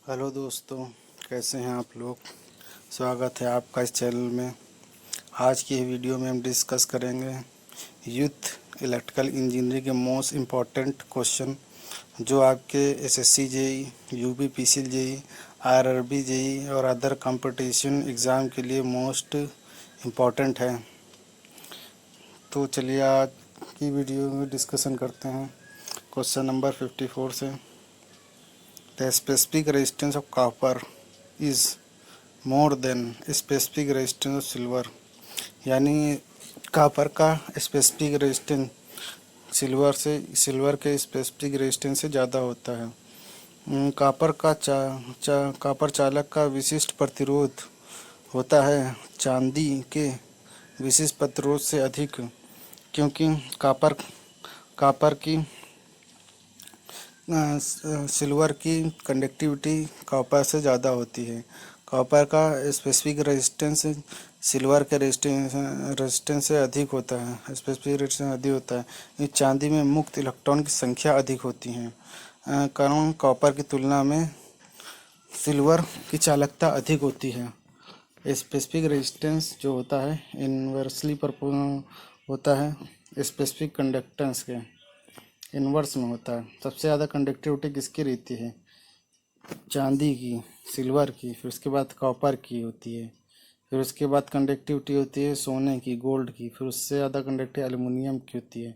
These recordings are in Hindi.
हेलो दोस्तों, कैसे हैं आप लोग। स्वागत है आपका इस चैनल में। आज की वीडियो में हम डिस्कस करेंगे यूथ इलेक्ट्रिकल इंजीनियरिंग के मोस्ट इम्पॉर्टेंट क्वेश्चन जो आपके SSC JE, UP PCL JE, RRB JE और अदर कंपटीशन एग्ज़ाम के लिए मोस्ट इम्पॉर्टेंट है। तो चलिए आज की वीडियो में डिस्कशन करते हैं क्वेश्चन नंबर 54 से। The specific resistance of copper is more than specific resistance of silver, यानी कॉपर का स्पेसिफिक रेजिस्टेंस सिल्वर के स्पेसिफिक रेजिस्टेंस से ज़्यादा होता है। कॉपर चालक का विशिष्ट प्रतिरोध होता है चांदी के विशिष्ट प्रतिरोध से अधिक, क्योंकि कॉपर कॉपर की सिल्वर की कंडक्टिविटी कॉपर से ज़्यादा होती है। कॉपर का स्पेसिफिक रेजिस्टेंस सिल्वर के रेजिस्टेंस से अधिक होता है, स्पेसिफिक रेजिस्टेंस अधिक होता है। इस चांदी में मुक्त इलेक्ट्रॉन की संख्या अधिक होती है, कारण कॉपर की तुलना में सिल्वर की चालकता अधिक होती है। स्पेसिफिक रेजिस्टेंस जो होता है इन्वर्सली प्रोपोर्शनल होता है स्पेसिफिक कंडक्टेंस के, इन्वर्स में होता है। सबसे ज़्यादा कंडक्टिविटी किसकी रहती है? चांदी की, सिल्वर की, फिर उसके बाद कॉपर की होती है, फिर उसके बाद कंडक्टिविटी होती है सोने की, गोल्ड की, फिर उससे ज़्यादा कंडक्टिविटी एल्युमिनियम की होती है,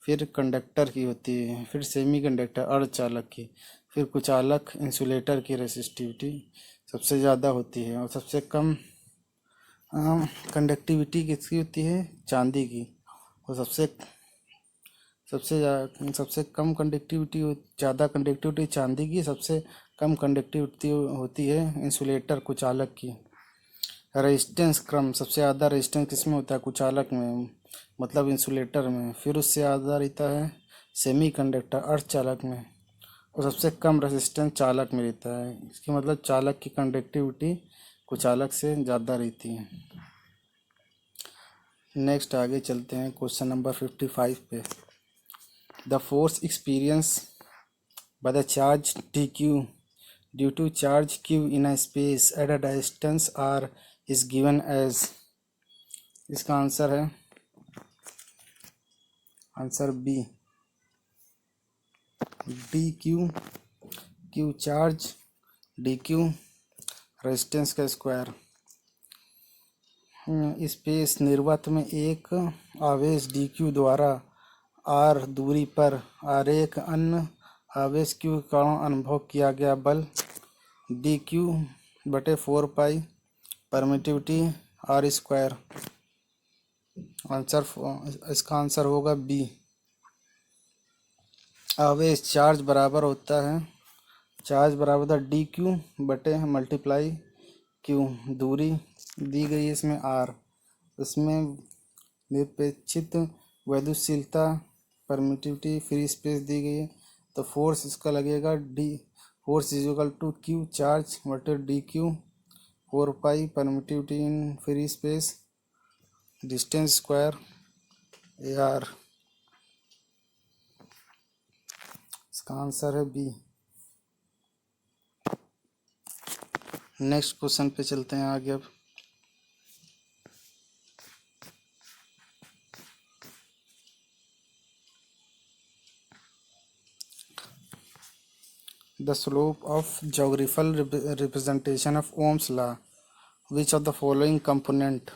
फिर कंडक्टर की होती है, फिर सेमी कंडक्टर अर्धचालक की, फिर कुचालक इंसुलेटर की रेसिस्टिविटी सबसे ज़्यादा होती है। और सबसे कम कंडक्टिविटी किसकी होती है? चांदी की। और सबसे कम कंडक्टिविटी ज़्यादा कंडक्टिविटी चांदी की, सबसे कम कंडक्टिविटी होती है इंसुलेटर कुचालक की। रेजिस्टेंस क्रम सबसे ज़्यादा रेजिस्टेंस किस में होता है? कुचालक में, मतलब इंसुलेटर में। फिर उससे ज़्यादा रहता है सेमी कंडक्टर अर्धचालक में। और सबसे कम रेजिस्टेंस चालक में रहता है। इसकी मतलब चालक की कंडक्टिविटी कुचालक से ज़्यादा रहती है। नेक्स्ट आगे चलते हैं क्वेश्चन नंबर 55 पे। The force experience by the charge dq due to charge q in a space at a distance r is given as। इसका answer B, D Q, Q charge, D Q resistance का स्क्वायर। स्पेस निर्वात में एक आवेश डी क्यू द्वारा आर दूरी पर आरेख अन्य आवेश क्यू के कारण अनुभव किया गया बल डी क्यू बटे 4 पाई परमिटिविटी आर स्क्वायर। इसका आंसर होगा बी। आवेश चार्ज बराबर होता है डी क्यू बटे मल्टीप्लाई क्यू, दूरी दी गई है इसमें आर, इसमें निरपेक्षित वैद्युतशीलता परमिटिविटी फ्री स्पेस दी गई है। तो फोर्स इसका लगेगा D, force is equal to Q charge बटे D Q 4 pi permittivity in free space distance square A R. इसका आंसर है बी। नेक्स्ट क्वेश्चन पे चलते हैं आगे। अब the slope of geographical representation of Ohm's law, which of the following component.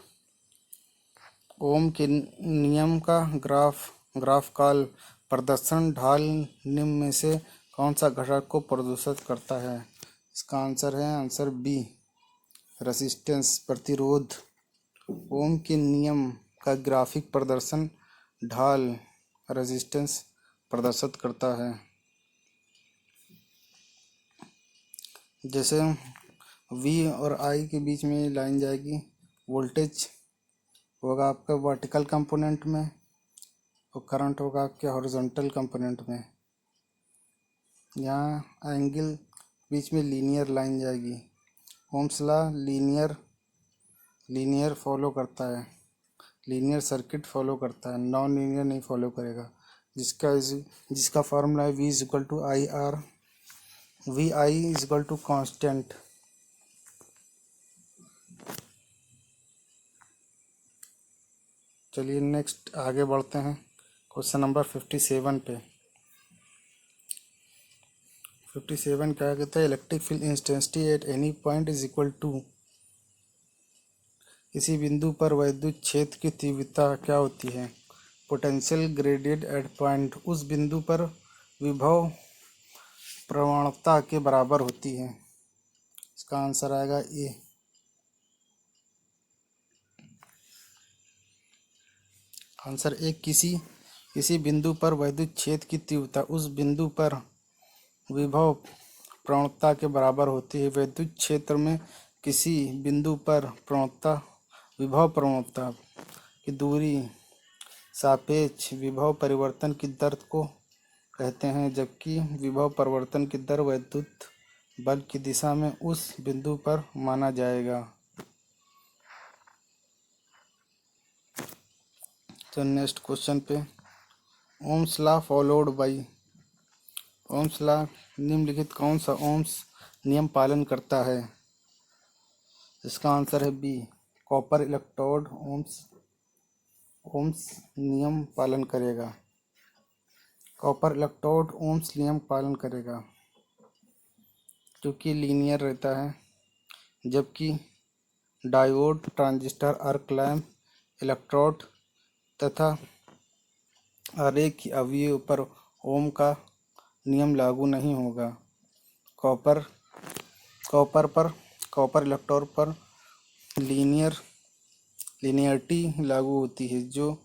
Ohm के नियम का ग्राफ काल प्रदर्शन ढाल निम्न में से कौन सा घटक को प्रदर्शित करता है? इसका आंसर बी, रेजिस्टेंस प्रतिरोध। ओम के नियम का ग्राफिक प्रदर्शन ढाल रेजिस्टेंस प्रदर्शित करता है। जैसे V और I के बीच में लाइन जाएगी, वोल्टेज होगा आपका वर्टिकल कंपोनेंट में और करंट होगा आपके हॉरिजॉन्टल कंपोनेंट में। यहाँ एंगल बीच में लीनियर लाइन जाएगी। ओम्स लॉ लीनियर फॉलो करता है, लीनियर सर्किट फॉलो करता है, नॉन लीनियर नहीं फॉलो करेगा। जिसका फॉर्मूला है V is equal to I R V I is equal to constant. चलिए नेक्स्ट आगे बढ़ते हैं क्वेश्चन नंबर 57 पे। 57 क्या कहता है, electric field intensity at any point is equal to, किसी बिंदु पर वैद्युत क्षेत्र की तीव्रता क्या होती है, पोटेंशियल ग्रेडियंट एट पॉइंट, उस बिंदु पर विभव प्रवणता के बराबर होती है। इसका आंसर आएगा ए। आंसर ए, किसी बिंदु पर वैद्युत क्षेत्र की तीव्रता उस बिंदु पर विभव प्रवणता के बराबर होती है। वैद्युत क्षेत्र में किसी बिंदु पर विभव प्रवणता की दूरी सापेक्ष विभव परिवर्तन की दर को कहते हैं, जबकि विभव परिवर्तन की दर वैद्युत बल की दिशा में उस बिंदु पर माना जाएगा। तो नेक्स्ट क्वेश्चन पे, Ohm's law followed by, Ohm's law निम्नलिखित कौन सा ओम्स नियम पालन करता है। इसका आंसर है बी, कॉपर इलेक्ट्रोड ओम्स नियम पालन करेगा। कॉपर इलेक्ट्रोड ओम्स नियम पालन करेगा क्योंकि लीनियर रहता है, जबकि डायोड, ट्रांजिस्टर, अर्क लैंप, इलेक्ट्रोड तथा आरेख अवयव पर ओम का नियम लागू नहीं होगा। कॉपर इलेक्ट्रोड पर लीनियरिटी लागू होती है जो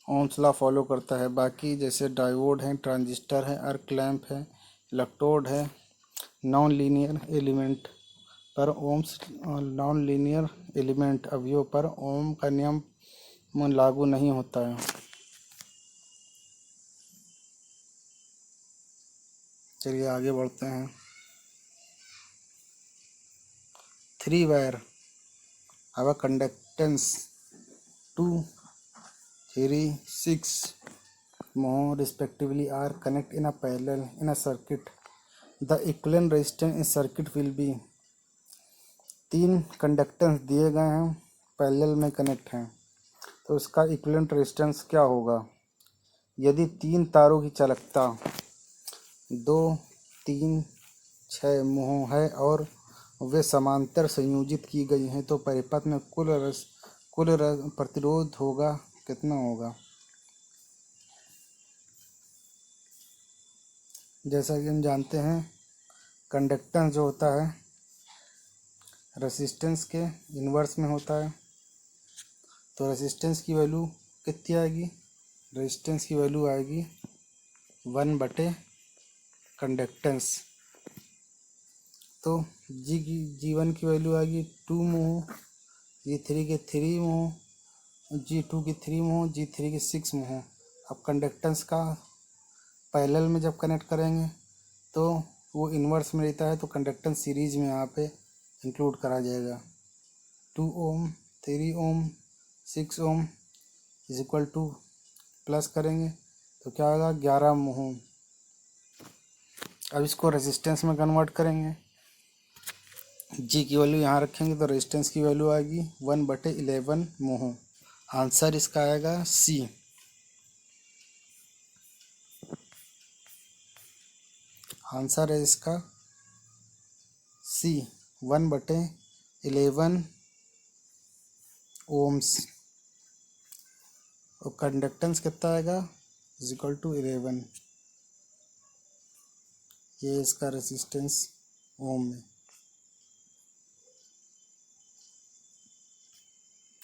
ओम्स लॉ फॉलो करता है। बाकी जैसे डायोड है, ट्रांजिस्टर है, अर्क लैंप है, इलेक्ट्रोड है, नॉन लीनियर एलिमेंट अवयव पर ओम का नियम लागू नहीं होता है। चलिए आगे बढ़ते हैं। 3 wire have a conductance 2, 3, 6 mho respectively are connected in a parallel in a circuit. The equivalent resistance in circuit will be, 3 conductance दिए गए हैं, पैरेलल में कनेक्ट हैं, तो उसका इक्विवेलेंट रेजिस्टेंस क्या होगा। यदि 3 तारों की चालकता 2, 3, 6 मोह है और वे समांतर संयोजित की गई हैं, तो परिपथ में कुल प्रतिरोध होगा, कितना होगा। जैसा कि हम जानते हैं कंडक्टेंस जो होता है रेसिस्टेंस के इन्वर्स में होता है, तो रेसिस्टेंस की वैल्यू कितनी आएगी, रेजिस्टेंस की वैल्यू आएगी 1/कंडक्टेंस। तो G1 की वैल्यू आएगी 2 मोह, G3 के 3 मोह, G2 की 3 मोह, G3 की 6 मोह। अब कंडक्टेंस का पैरेलल में जब कनेक्ट करेंगे तो वो इन्वर्स में रहता है, तो कंडक्टेंस सीरीज में यहाँ पे इंक्लूड करा जाएगा। 2 ओम, 3 ओम, 6 ओम इज इक्वल टू प्लस करेंगे तो क्या होगा 11 मोह। अब इसको रेजिस्टेंस में कन्वर्ट करेंगे, जी की वैल्यू यहाँ रखेंगे तो रेजिस्टेंस की वैल्यू आएगी 1/11 मोह। आंसर इसका आएगा सी। आंसर है इसका सी, 1/11 ओम्स। और कंडक्टेंस कितना आएगा इज इक्वल टू 11, ये इसका रेजिस्टेंस ओम में।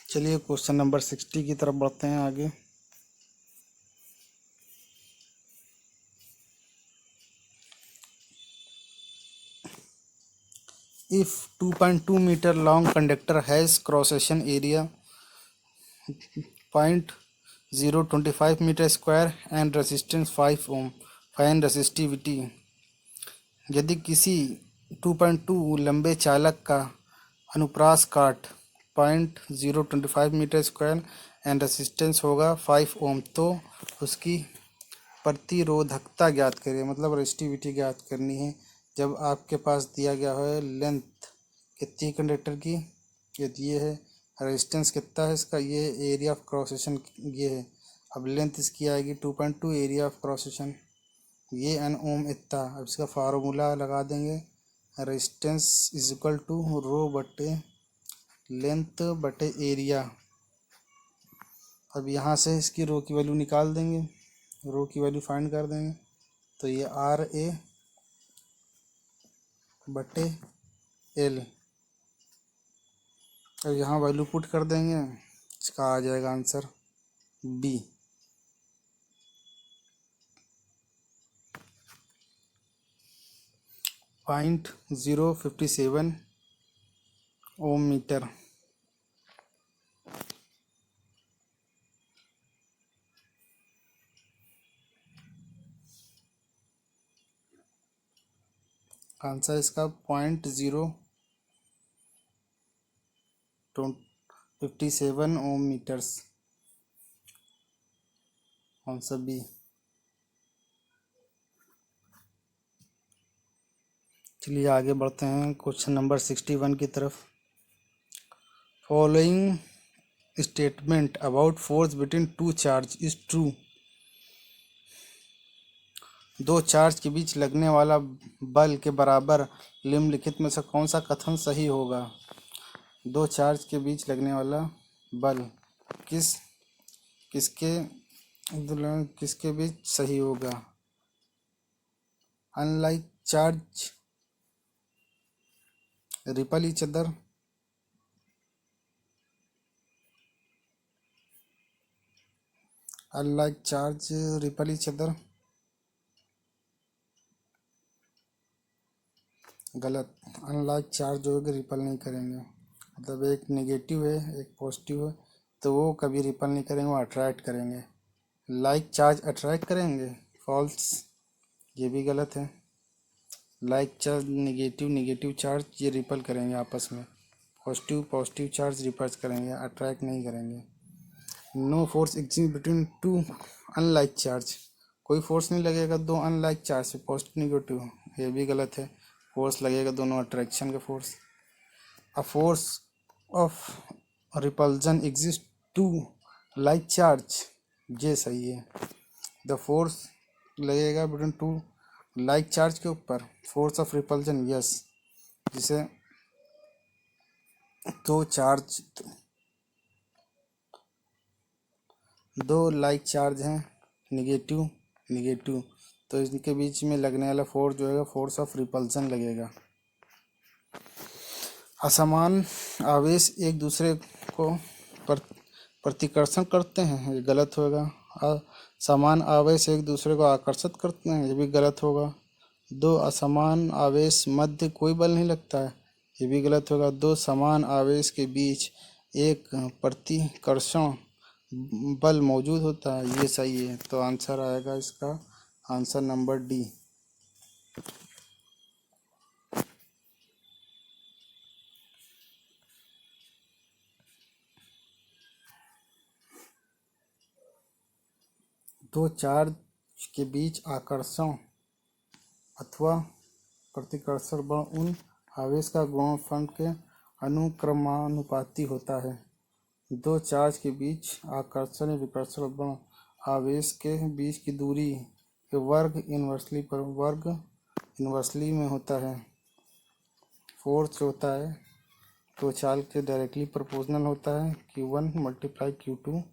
चलिए क्वेश्चन नंबर 60 की तरफ बढ़ते हैं आगे। If 2.2 meter long conductor has cross section area 0.025 meter square and resistance 5 ohm, find resistivity। यदि किसी 2.2 लंबे चालक का अनुप्रास काट 0.025 मीटर स्क्वायर एंड रेसिस्टेंस होगा 5 ओम, तो उसकी प्रतिरोधकता ज्ञात करिए, मतलब रेसिस्टिविटी ज्ञात करनी है। जब आपके पास दिया गया है लेंथ कितनी कंडक्टर की, ये है, रेजिस्टेंस कितना है इसका, ये एरिया ऑफ क्रॉस सेक्शन ये है। अब लेंथ इसकी आएगी 2.2, एरिया ऑफ क्रॉस सेक्शन ये एन ओम इतना। अब इसका फार्मूला लगा देंगे, रेजिस्टेंस इज इक्वल टू रो बटे लेंथ बटे एरिया। अब यहाँ से इसकी रो की वैल्यू निकाल देंगे, रो की वैल्यू फाइंड कर देंगे, तो ये आर ए बटे एल। अब यहाँ वैल्यू पुट कर देंगे, इसका आ जाएगा आंसर बी। .057 ओम मीटर। आंसर इसका 0.057 ओम मीटर्स, आंसर बी। चलिए आगे बढ़ते हैं क्वेश्चन नंबर 61 की तरफ। Following statement about force between two charge is true. दो चार्ज के बीच लगने वाला बल के बराबर निम्नलिखित में से कौन सा कथन सही होगा। दो चार्ज के बीच लगने वाला बल किसके बीच सही होगा। Unlike charge ripple each other, unlike charge ripple each other, गलत। अनलाइक चार्ज जो है रिपल नहीं करेंगे, मतलब एक नेगेटिव है एक पॉजिटिव है तो वो कभी रिपल नहीं करेंगे, वो अट्रैक्ट करेंगे। लाइक चार्ज अट्रैक्ट करेंगे, फॉल्स, ये भी गलत है। लाइक चार्ज नेगेटिव चार्ज ये रिपल करेंगे आपस में, पॉजिटिव चार्ज रिपल्स करेंगे, अट्रैक्ट नहीं करेंगे। No force exist between two unlike charge, कोई फोर्स नहीं लगेगा दो अनलाइक चार्ज से, पॉजिटिव नेगेटिव, ये भी गलत है। फोर्स लगेगा दोनों अट्रैक्शन का force. A force of repulsion exist two like charge, ये सही है। द फोर्स लगेगा बिटवीन टू लाइक चार्ज के ऊपर, फोर्स ऑफ रिपल्जन यस, जिसे दो लाइक चार्ज हैं नेगेटिव, तो इनके बीच में लगने वाला फोर्स जो है फोर्स ऑफ रिपल्जन लगेगा। असमान आवेश एक दूसरे को प्रतिकर्षण करते हैं, ये गलत होगा। समान आवेश एक दूसरे को आकर्षित करते हैं, ये भी गलत होगा। दो असमान आवेश मध्य कोई बल नहीं लगता है, ये भी गलत होगा। दो समान आवेश के बीच एक प्रतिकर्षण बल मौजूद होता है, ये सही है। तो आंसर आएगा इसका आंसर नंबर डी। दो चार्ज के बीच आकर्षण अथवा प्रतिकर्षण बल उन आवेश का गुणनफल के अनुक्रमानुपाती होता है। दो चार्ज के बीच आकर्षण विकर्षण बल आवेश के बीच की दूरी के वर्ग इनवर्सली में होता है। फोर्स होता है तो चार्ज के डायरेक्टली प्रोपोर्शनल होता है, Q1 × Q2,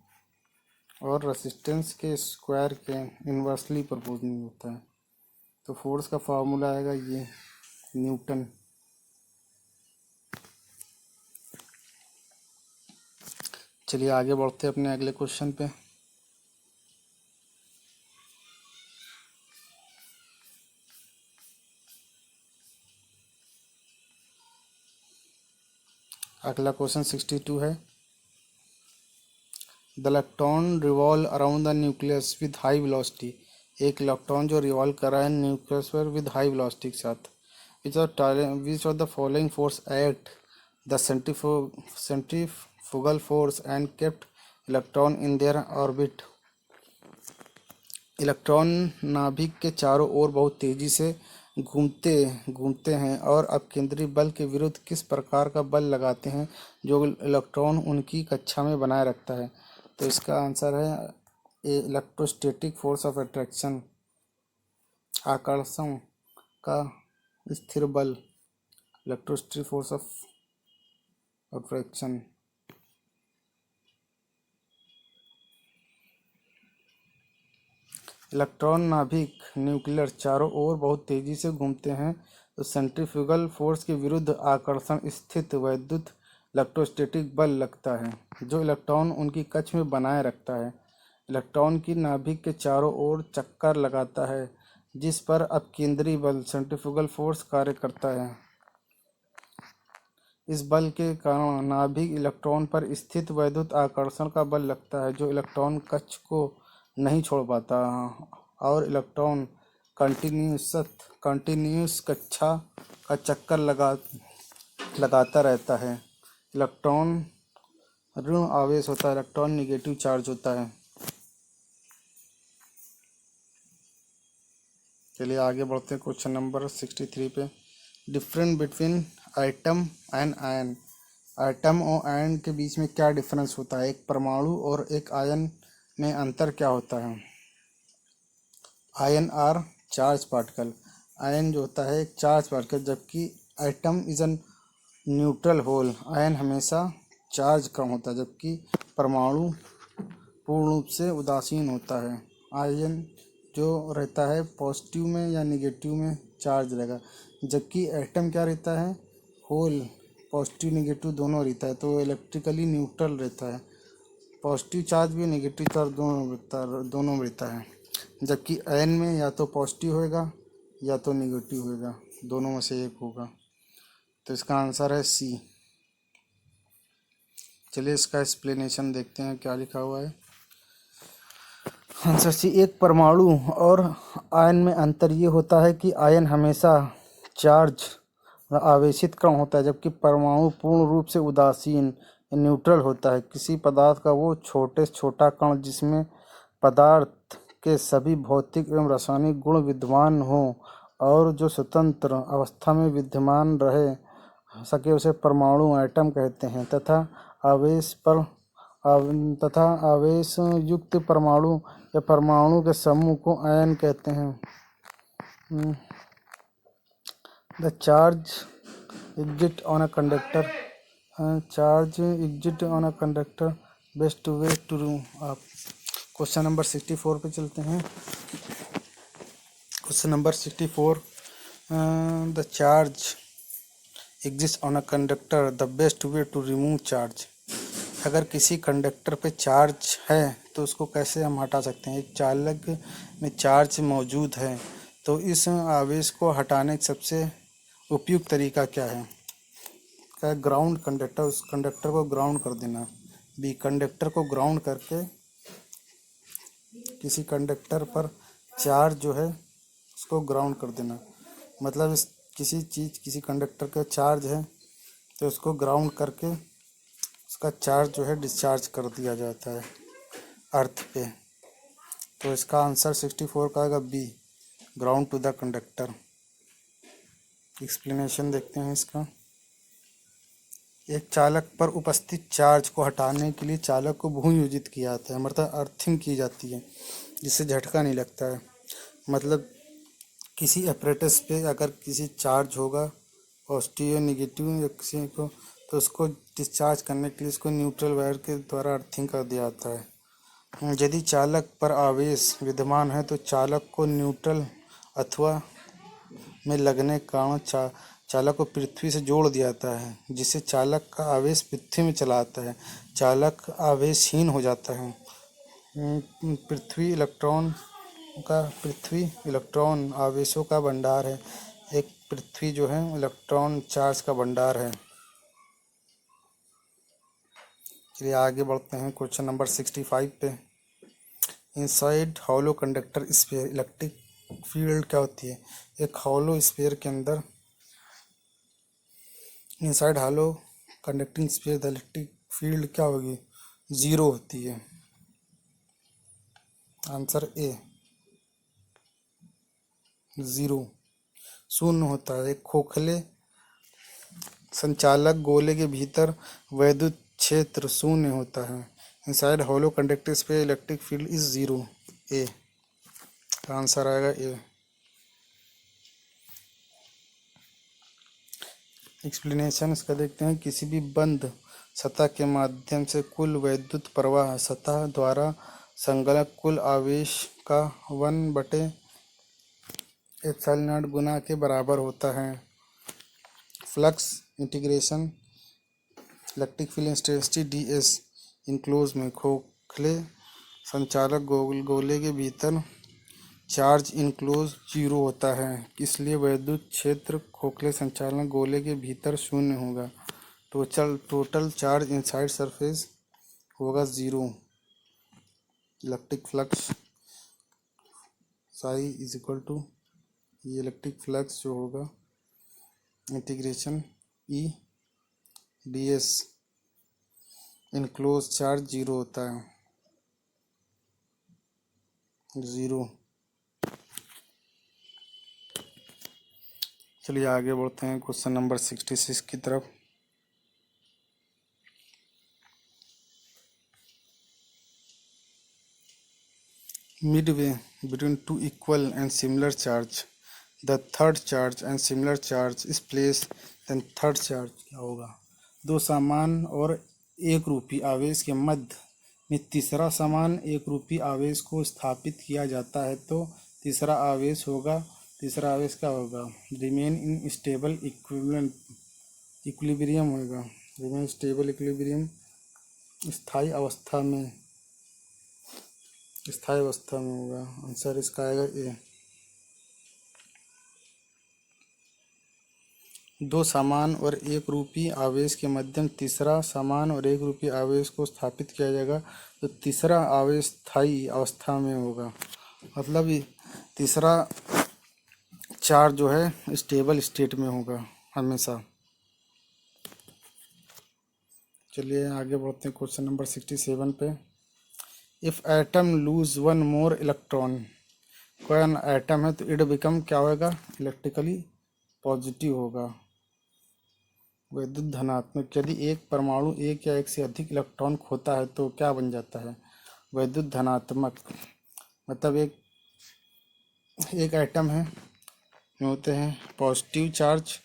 और रेसिस्टेंस के स्क्वायर के इनवर्सली प्रोपोर्शनल होता है। तो फोर्स का फार्मूला आएगा ये न्यूटन। चलिए आगे बढ़ते हैं अपने अगले क्वेश्चन पे। अगला क्वेश्चन 62 है। The electron revolve around the nucleus with high velocity. एक इलेक्ट्रॉन जो रिवॉल्व कर रहा है न्यूक्लियस पर विद हाई वेलोसिटी के साथ। विच of the following force act the centrifugal force and kept electron in their orbit. Electron नाभिक के चारों ओर बहुत तेजी से घूमते घूमते हैं और अपकेंद्री बल के विरुद्ध किस प्रकार का बल लगाते हैं जो इलेक्ट्रॉन उनकी कक्षा में बनाए रखता है। तो इसका आंसर है इलेक्ट्रोस्टैटिक फोर्स ऑफ अट्रैक्शन, आकर्षण का स्थिर बल, electrostatic force of attraction. Electron नाभिक न्यूक्लियर चारों ओर बहुत तेजी से घूमते हैं तो सेंट्रीफ्यूगल फोर्स के विरुद्ध आकर्षण स्थित वैद्युत इलेक्ट्रोस्टैटिक बल लगता है जो इलेक्ट्रॉन उनकी कक्षा में बनाए रखता है। इलेक्ट्रॉन की नाभिक के चारों ओर चक्कर लगाता है जिस पर अपकेंद्री बल सेंट्रीफ्यूगल फोर्स कार्य करता है। इस बल के कारण नाभिक इलेक्ट्रॉन पर स्थित वैद्युत आकर्षण का बल लगता है जो इलेक्ट्रॉन कक्ष को नहीं छोड़ पाता और इलेक्ट्रॉन कंटिन्यूस कक्षा का चक्कर लगाता रहता है। इलेक्ट्रॉन ऋण आवेश होता है, इलेक्ट्रॉन निगेटिव चार्ज होता है। चलिए आगे बढ़ते हैं क्वेश्चन नंबर 63 पे। Difference between item and ion. Item और आयन के बीच में क्या डिफरेंस होता है? एक परमाणु और एक आयन में अंतर क्या होता है? Ion are charge particle. Ion जो होता है एक चार्ज पार्टिकल, जबकि atom is a neutral whole. Ion हमेशा चार्ज कम होता है जबकि परमाणु पूर्ण रूप से उदासीन होता है। आयन जो रहता है पॉजिटिव में या निगेटिव में चार्ज रहेगा, जबकि एटम क्या रहता है? होल, पॉजिटिव निगेटिव दोनों रहता है, तो इलेक्ट्रिकली न्यूट्रल रहता है। पॉजिटिव चार्ज भी नेगेटिव चार्ज दोनों रहता है। जबकि आयन में या तो पॉजिटिव होएगा या तो निगेटिव होएगा, दोनों में से एक होगा। तो इसका आंसर है सी। चलिए इसका एक्सप्लेनेशन देखते हैं क्या लिखा हुआ है। Answer C. एक परमाणु और आयन में अंतर ये होता है कि आयन हमेशा चार्ज आवेशित कण होता है जबकि परमाणु पूर्ण रूप से उदासीन न्यूट्रल होता है। किसी पदार्थ का वो छोटे से छोटा कण जिसमें पदार्थ के सभी भौतिक एवं रासायनिक गुण विद्यमान हो और जो स्वतंत्र अवस्था में विद्यमान रह सके उसे परमाणु एटम कहते हैं तथा आवेश युक्त परमाणु या परमाणु के समूह को आयन कहते हैं। The charge exist on a conductor. Best way to आप क्वेश्चन नंबर 64 पे चलते हैं। Question number 64, the charge exist on a conductor, the best way to remove charge. अगर किसी कंडक्टर पे चार्ज है तो उसको कैसे हम हटा सकते हैं? एक चालक में चार्ज मौजूद है तो इस आवेश को हटाने का सबसे उपयुक्त तरीका क्या है? क्या ग्राउंड कंडक्टर, उस कंडक्टर को ग्राउंड कर देना। बी, कंडक्टर को ग्राउंड करके किसी कंडक्टर पर चार्ज जो है उसको ग्राउंड कर देना। मतलब इस किसी कंडक्टर का चार्ज है तो उसको ग्राउंड करके उसका चार्ज जो है डिस्चार्ज कर दिया जाता है अर्थ पे। तो इसका आंसर 64 का आएगा B, ground to the conductor. Explanation देखते हैं इसका। एक चालक पर उपस्थित चार्ज को हटाने के लिए चालक को भूयोजित किया जाता है, मतलब अर्थिंग की जाती है जिससे झटका नहीं लगता है। मतलब किसी अपरेटस पे अगर किसी चार्ज होगा पॉजिटिव या निगेटिव या किसी को, तो उसको डिस्चार्ज करने के लिए उसको न्यूट्रल वायर के द्वारा अर्थिंग कर दिया जाता है। यदि चालक पर आवेश विद्यमान है तो चालक को न्यूट्रल अथवा में लगने के कारण चालक को पृथ्वी से जोड़ दिया जाता है जिससे चालक का आवेश पृथ्वी में चला आता है। चालक आवेशहीन हो जाता है। पृथ्वी इलेक्ट्रॉन आवेशों का भंडार है। एक पृथ्वी जो है इलेक्ट्रॉन चार्ज का भंडार है। चलिए आगे बढ़ते हैं क्वेश्चन नंबर 65 पे। Inside hollow conductor sphere electric field क्या होती है? एक हॉलो स्फीयर के अंदर, inside hollow conducting sphere the electric field क्या होगी? 0 होती है। Answer A, 0। शून्य होता है। एक खोखले संचालक गोले के भीतर वैद्युत क्षेत्र शून्य होता है। Inside hollow conductive space electric field is zero. A answer आएगा ए। एक्सप्लेनेशन इसका देखते हैं। किसी भी बंद सतह के माध्यम से कुल वैद्युत प्रवाह सतह द्वारा संलग्न कुल आवेश का 1/ε0 गुना के बराबर होता है। Flux integration electric field intensity ds enclose में खोखले संचालक गोले के भीतर चार्ज इनक्लोज 0 होता है, इसलिए वैद्युत क्षेत्र खोखले संचालक गोले के भीतर शून्य होगा। टोटल चार्ज इनसाइड सरफेस होगा 0। Electric flux psi is equal to ये इलेक्ट्रिक फ्लक्स जो होगा integration E ds enclose charge 0 होता है 0। चलिए आगे बढ़ते हैं क्वेश्चन नंबर 66 की तरफ। Midway between two equal and similar charge, the third charge and similar charge is placed, then third charge क्या होगा? दो समान और एक रूपी आवेश के मध्य में तीसरा समान एक रूपी आवेश को स्थापित किया जाता है तो तीसरा आवेश क्या होगा? रिमेन इन स्टेबल इक्विलिब्रियम होगा। रिमेन स्टेबल इक्विलिब्रियम स्थायी अवस्था में होगा। आंसर इसका आएगा ए। दो समान और एक रूपी आवेश के मध्यम तीसरा समान और एक रूपी आवेश को स्थापित किया जाएगा तो तीसरा आवेश स्थायी अवस्था में होगा। मतलब तीसरा चार्ज जो है स्टेबल स्टेट में होगा हमेशा। चलिए आगे बढ़ते हैं क्वेश्चन नंबर 67 पे। If atom lose one more electron, कोई एटम है तो इट बिकम क्या होगा? इलेक्ट्रिकली पॉजिटिव होगा, वैद्युत धनात्मक। यदि एक परमाणु एक या एक से अधिक इलेक्ट्रॉन खोता है तो क्या बन जाता है? वैद्युत धनात्मक। मतलब एक एटम है में होते हैं पॉजिटिव चार्ज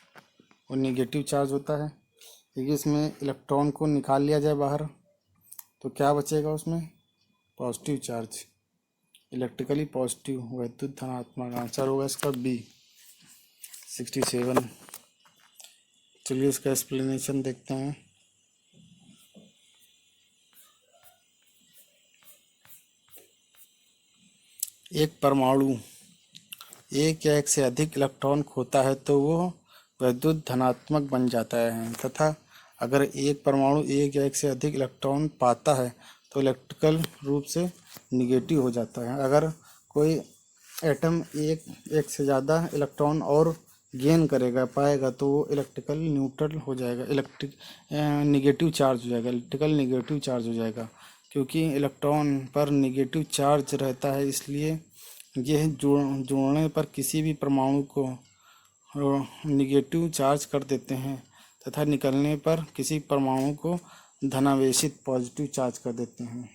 और निगेटिव चार्ज होता है। देखिए इसमें इलेक्ट्रॉन को निकाल लिया जाए बाहर तो क्या बचेगा उसमें? पॉजिटिव चार्ज, इलेक्ट्रिकली पॉजिटिव, वैद्युत धनात्मक। आंसर होगा इसका बी 67। चलिए इसका एक्सप्लेनेशन देखते हैं। एक परमाणु एक या एक से अधिक इलेक्ट्रॉन खोता है तो वो वैद्युत धनात्मक बन जाता है, तथा अगर एक परमाणु एक या एक से अधिक इलेक्ट्रॉन पाता है तो इलेक्ट्रिकल रूप से निगेटिव हो जाता है। अगर कोई एटम एक से ज़्यादा इलेक्ट्रॉन और गेन पाएगा तो वो इलेक्ट्रिकल न्यूट्रल हो जाएगा, निगेटिव चार्ज हो जाएगा, इलेक्ट्रिकल निगेटिव चार्ज हो जाएगा। क्योंकि इलेक्ट्रॉन पर निगेटिव चार्ज रहता है इसलिए यह जोड़ने पर किसी भी परमाणु को निगेटिव चार्ज कर देते हैं तथा निकलने पर किसी परमाणु को धनावेशित पॉजिटिव चार्ज कर देते हैं।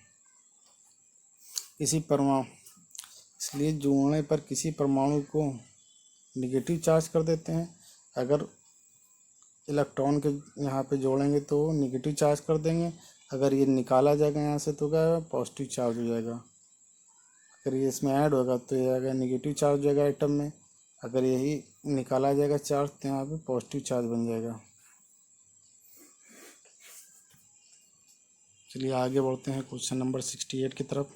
इसलिए जोड़ने पर किसी परमाणु को निगेटिव चार्ज कर देते हैं। अगर इलेक्ट्रॉन के यहाँ पे जोड़ेंगे तो निगेटिव चार्ज कर देंगे। अगर ये निकाला जाएगा यहाँ से तो क्या पॉजिटिव चार्ज हो जाएगा। अगर ये इसमें ऐड होगा तो ये आएगा निगेटिव चार्ज हो जाएगा एटम में। अगर यही निकाला जाएगा चार्ज तो यहाँ पे पॉजिटिव चार्ज बन जाएगा। चलिए आगे बढ़ते हैं क्वेश्चन नंबर 68 की तरफ।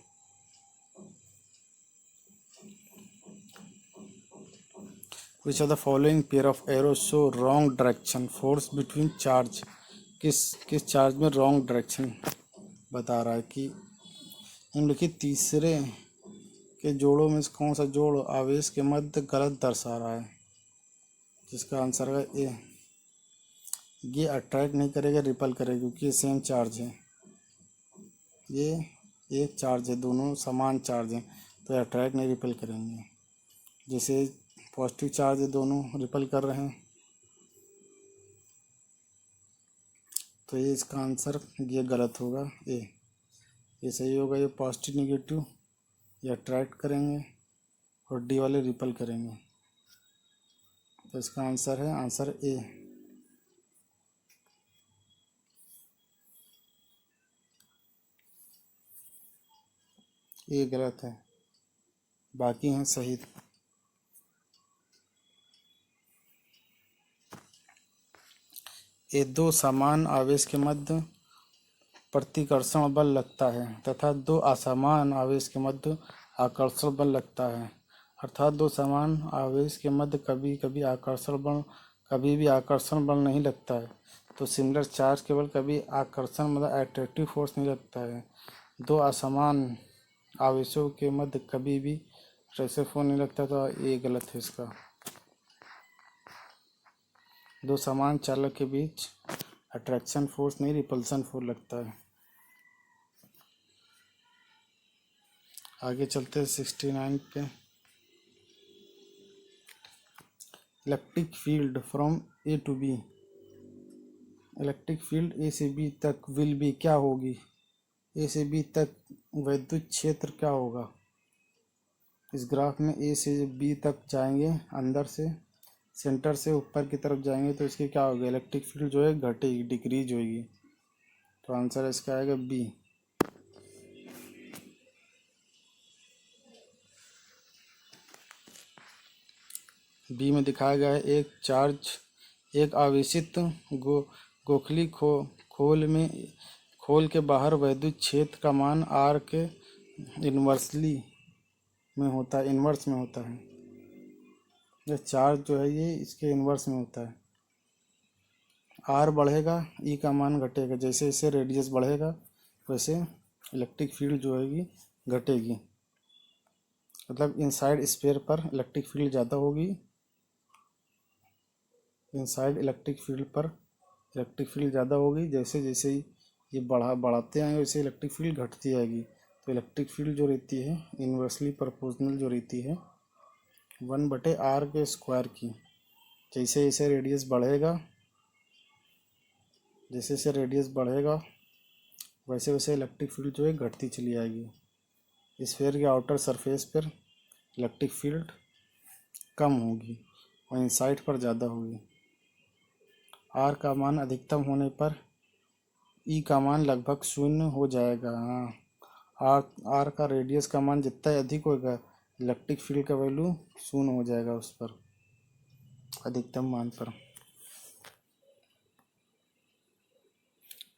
Which of the following pair of arrows show wrong direction force between charge? किस चार्ज में रॉन्ग डायरेक्शन बता रहा है कि निम्नलिखित तीसरे के जोड़ों में से कौन सा जोड़ आवेश के मध्य गलत दर्शा रहा है? जिसका आंसर है ए। ये अट्रैक्ट नहीं करेगा, रिपल करेगा, क्योंकि ये सेम चार्ज है। ये एक चार्ज है, दोनों समान चार्ज हैं तो अट्रैक्ट नहीं रिपल करेंगे। जैसे पॉजिटिव चार्ज दोनों रिपल कर रहे हैं, तो ये इसका आंसर ये गलत होगा। ये सही होगा। ये पॉजिटिव निगेटिव ये अट्रैक्ट करेंगे और डी वाले रिपल करेंगे, तो इसका आंसर है आंसर ए। ये गलत है, बाकी हैं सही। ये दो समान आवेश के मध्य प्रतिकर्षण बल लगता है तथा दो असमान आवेश के मध्य आकर्षण बल लगता है। अर्थात दो समान आवेश के मध्य कभी भी आकर्षण बल नहीं लगता है। तो सिमिलर चार्ज केवल कभी आकर्षण मतलब अट्रैक्टिव फोर्स नहीं लगता है। दो असमान आवेशों के मध्य कभी भी प्रेशर फोर्स नहीं लगता, तो ये गलत है इसका। दो समान चालक के बीच अट्रैक्शन फोर्स नहीं रिपल्सन फोर्स लगता है। आगे चलते हैं 69 पे। Electric field from A to B. Electric field A से बी तक विल बी क्या होगी? ए से बी तक वैद्युत क्षेत्र क्या होगा? इस ग्राफ में ए से बी तक जाएंगे, अंदर से सेंटर से ऊपर की तरफ जाएंगे, तो इसकी क्या होगी? इलेक्ट्रिक फील्ड जो है घटेगी, डिक्रीज होगी। तो आंसर इसका आएगा बी। बी में दिखाया गया है एक आवेशित गोखली खोल के बाहर वैद्युत क्षेत्र का मान आर के इन्वर्स में होता है। ये चार्ज जो है ये इसके इन्वर्स में होता है। आर बढ़ेगा, ई का मान घटेगा। जैसे जैसे रेडियस बढ़ेगा वैसे इलेक्ट्रिक फील्ड जो है घटेगी। मतलब इनसाइड स्फीयर पर इलेक्ट्रिक फील्ड ज़्यादा होगी, इनसाइड इलेक्ट्रिक फील्ड ज़्यादा होगी। जैसे जैसे ये बढ़ाते आएंगे वैसे इलेक्ट्रिक फील्ड घटती आएगी। तो इलेक्ट्रिक फील्ड जो रहती है इन्वर्सली प्रोपोर्शनल जो रहती है 1/r के स्क्वायर की। जैसे जैसे रेडियस बढ़ेगा वैसे वैसे इलेक्ट्रिक फील्ड जो है घटती चली आएगी। स्फीयर के आउटर सरफेस पर इलेक्ट्रिक फील्ड कम होगी और इनसाइड पर ज़्यादा होगी। आर का मान अधिकतम होने पर ई का मान लगभग 0 हो जाएगा। हाँ, आर का रेडियस का मान जितना अधिक होगा इलेक्ट्रिक फील्ड का वैल्यू 0 हो जाएगा उस पर, अधिकतम मान पर।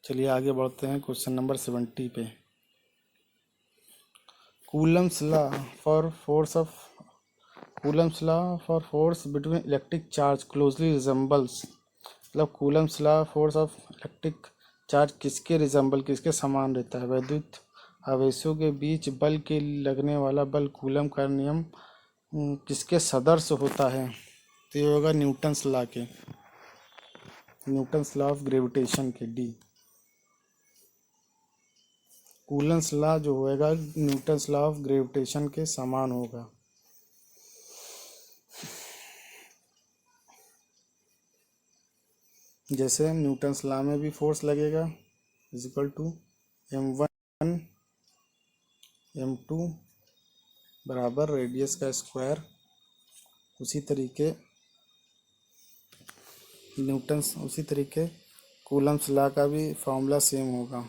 चलिए आगे बढ़ते हैं क्वेश्चन नंबर 70 पे। Coulomb's law for force between electric charge closely resembles. मतलब Coulomb's law force of electric charge किसके समान रहता है? वैद्युत आवेशों के बीच बल के लगने वाला बल कूलम का नियम किसके सदृश होता है? तो ये होगा न्यूटन्स लॉ ऑफ ग्रेविटेशन के, डी। कूलम्स लॉ जो होएगा न्यूटन्स लॉ ऑफ ग्रेविटेशन के समान होगा। जैसे न्यूटन्स लॉ में भी फोर्स लगेगा इक्वल टू m1 m2 बराबर रेडियस का स्क्वायर, उसी तरीके कूलम्स लॉ का भी फॉर्मूला सेम होगा।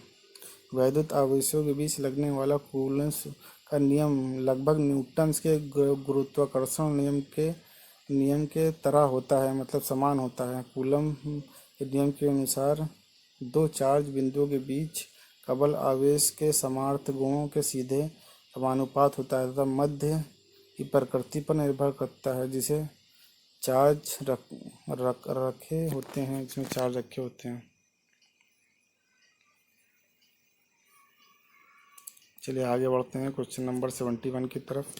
वैद्युत आवेशों के बीच लगने वाला कूलम्स का नियम लगभग न्यूटन्स के गुरुत्वाकर्षण नियम के तरह होता है, मतलब समान होता है। कूलम के नियम के अनुसार दो चार्ज बिंदुओं के बीच का बल आवेश के समार्थ गुणों के सीधे समानुपात होता है तथा मध्य की प्रकृति पर निर्भर करता है, जिसे चार्ज रखे होते हैं। चलिए आगे बढ़ते हैं क्वेश्चन नंबर 71 की तरफ।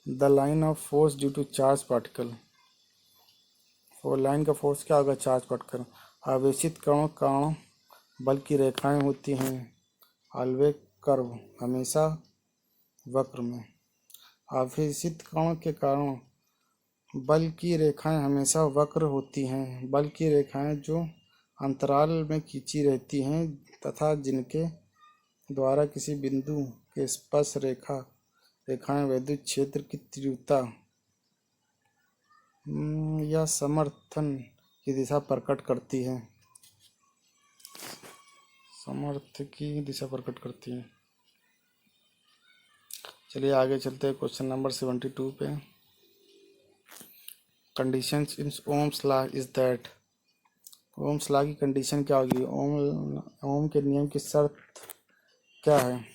The line of force due to charge particle. और लाइन का फोर्स क्या होगा? Charge particle. आवेशित कणों कारण बल की रेखाएं होती हैं ऑलवेज कर्व, हमेशा वक्र में। आवेशित कण के कारण बल की रेखाएं हमेशा वक्र होती हैं। बल की रेखाएं जो अंतराल में खींची रहती हैं तथा जिनके द्वारा किसी बिंदु के स्पर्श रेखाएं विद्युत क्षेत्र की तीव्रता या समर्थन की दिशा प्रकट करती हैं। समर्थ की दिशा प्रकट करती हैं। चलिए आगे चलते हैं क्वेश्चन नंबर 72 पे। Conditions in Ohm's law is that. Ohm's law की कंडीशन क्या होगी? ओम के नियम की शर्त क्या है?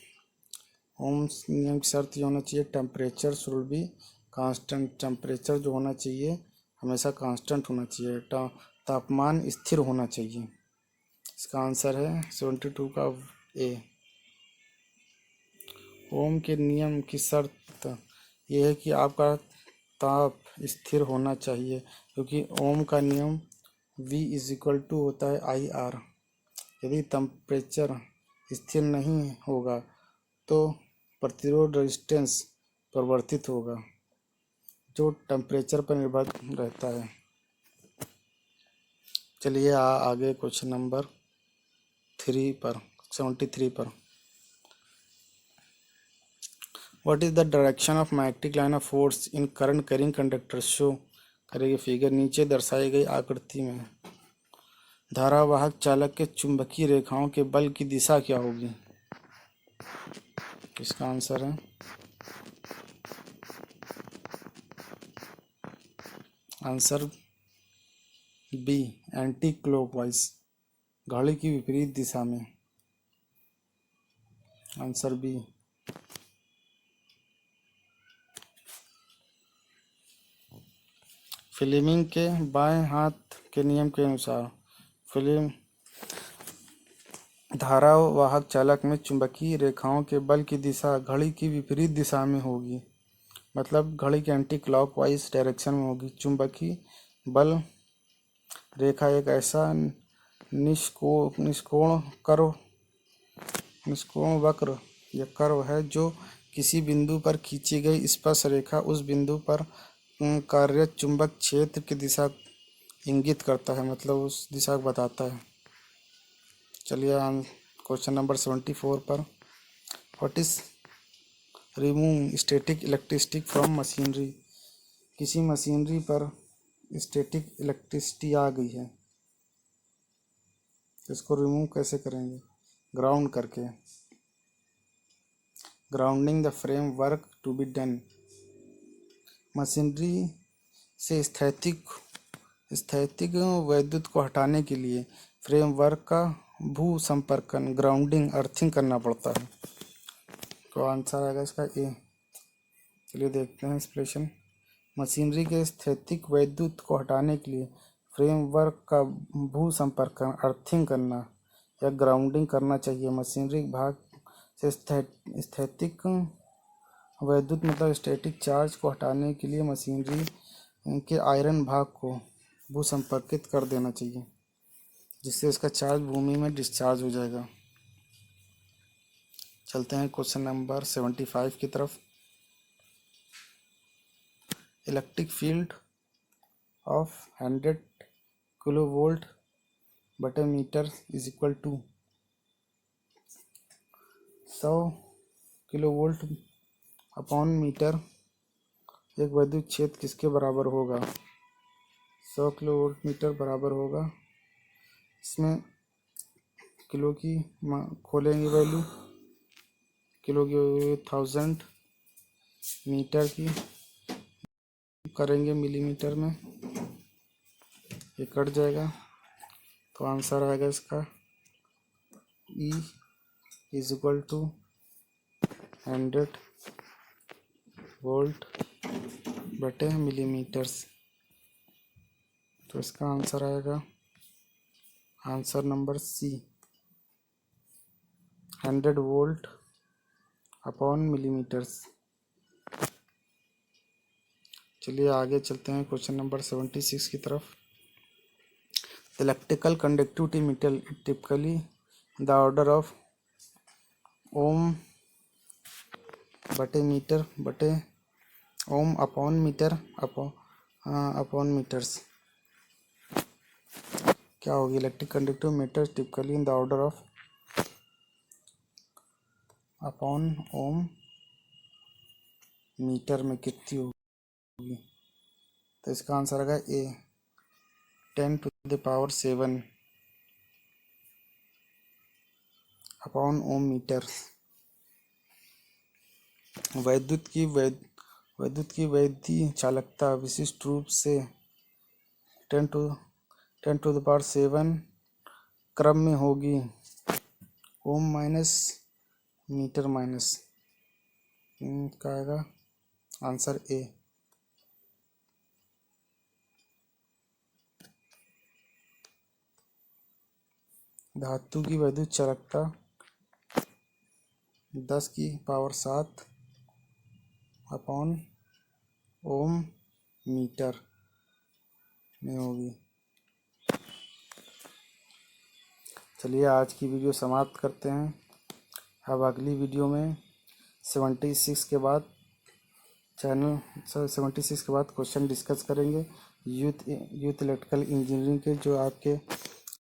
ओम्स नियम की शर्त ये होना चाहिए, temperature should be constant. Temperature जो होना चाहिए हमेशा कांस्टेंट होना चाहिए। तापमान स्थिर होना चाहिए। इसका आंसर है 72 का ए। ओम के नियम की शर्त यह है कि आपका ताप स्थिर होना चाहिए, क्योंकि ओम का नियम V = होता है IR। यदि टेम्परेचर स्थिर नहीं होगा तो प्रतिरोध रेजिस्टेंस परिवर्तित होगा, जो टेम्परेचर पर निर्भर रहता है। चलिए आगे क्वेश्चन नंबर 73 पर। What is the direction of magnetic line of force in current carrying conductor? Show करेगी फिगर नीचे दर्शाई गई आकृति में। धारावाहक चालक के चुंबकीय रेखाओं के बल की दिशा क्या होगी? इसका आंसर है आंसर बी, एंटी क्लॉकवाइज, घड़ी की विपरीत दिशा में। Answer B. फ्लेमिंग के बाएं हाथ के नियम के अनुसार धारावाहक चालक में चुंबकीय रेखाओं के बल की दिशा घड़ी की विपरीत दिशा में होगी, मतलब घड़ी के एंटी क्लॉकवाइज डायरेक्शन में होगी। चुंबकीय बल रेखा एक ऐसा निष्कोण वक्र या कर्व है जो किसी बिंदु पर खींची गई स्पर्श रेखा उस बिंदु पर कार्यरत चुंबक क्षेत्र की दिशा इंगित करता है, मतलब उस दिशा को बताता है। चलिए क्वेश्चन नंबर 74 पर। What is remove static electricity from machinery. किसी मशीनरी पर स्टैटिक इलेक्ट्रिसिटी आ गई है, तो इसको रिमूव कैसे करेंगे? ग्राउंड करके। Grounding the framework to be done. Machinery से स्थैतिक वैद्युत को हटाने के लिए फ्रेमवर्क का भू संपर्कन, ग्राउंडिंग, अर्थिंग करना पड़ता है। तो आंसर आएगा इसका ए। चलिए देखते हैं एक्सप्लेनेशन। मशीनरी के स्थैतिक वैद्युत को हटाने के लिए फ्रेमवर्क का भू संपर्कन, अर्थिंग करना या ग्राउंडिंग करना चाहिए। मशीनरी भाग से स्थैतिक वैद्युत मतलब स्टैटिक चार्ज को हटाने के लिए मशीनरी के आयरन भाग को भू संपर्कित कर देना चाहिए, जिससे इसका चार्ज भूमि में डिस्चार्ज हो जाएगा। चलते हैं क्वेश्चन नंबर 75 की तरफ। इलेक्ट्रिक फील्ड ऑफ 100 किलोवोल्ट बटे metre is equal to 100 kilovolt upon metre. एक वैद्युत क्षेत्र किसके बराबर होगा? 100 किलोवोल्ट मीटर बराबर होगा, इसमें किलो की खोलेंगे वैल्यू, किलो की 1000, मीटर की करेंगे मिलीमीटर में, ये कट जाएगा। तो आंसर आएगा इसका E = 100 वोल्ट बटे मिलीमीटर्स। तो इसका आंसर आएगा answer number C, 100 volt upon millimeters. चलिए आगे चलते हैं क्वेश्चन नंबर 76 की तरफ। Electrical conductivity meter typically the order of ohm बटे मीटर बटे ओम अपॉन मीटर हाँ, अपॉन मीटर्स क्या होगी? Electric conductive meters typically in the order of upon ohm meter में कितनी होगी? तो इसका आंसर आएगा ए, 10⁻⁷ अपॉन ओम मीटर। वैद्युत की वैद्य चालकता विशिष्ट रूप से 10⁻⁷ क्रम में होगी, ओम माइनस मीटर माइनस, क्या आएगा आंसर ए। धातु की वैद्युत चालकता 10⁻⁷ अपॉन ओम मीटर में होगी। चलिए आज की वीडियो समाप्त करते हैं। अब अगली वीडियो में 76 के बाद 76 के बाद क्वेश्चन डिस्कस करेंगे यूथ इलेक्ट्रिकल इंजीनियरिंग के, जो आपके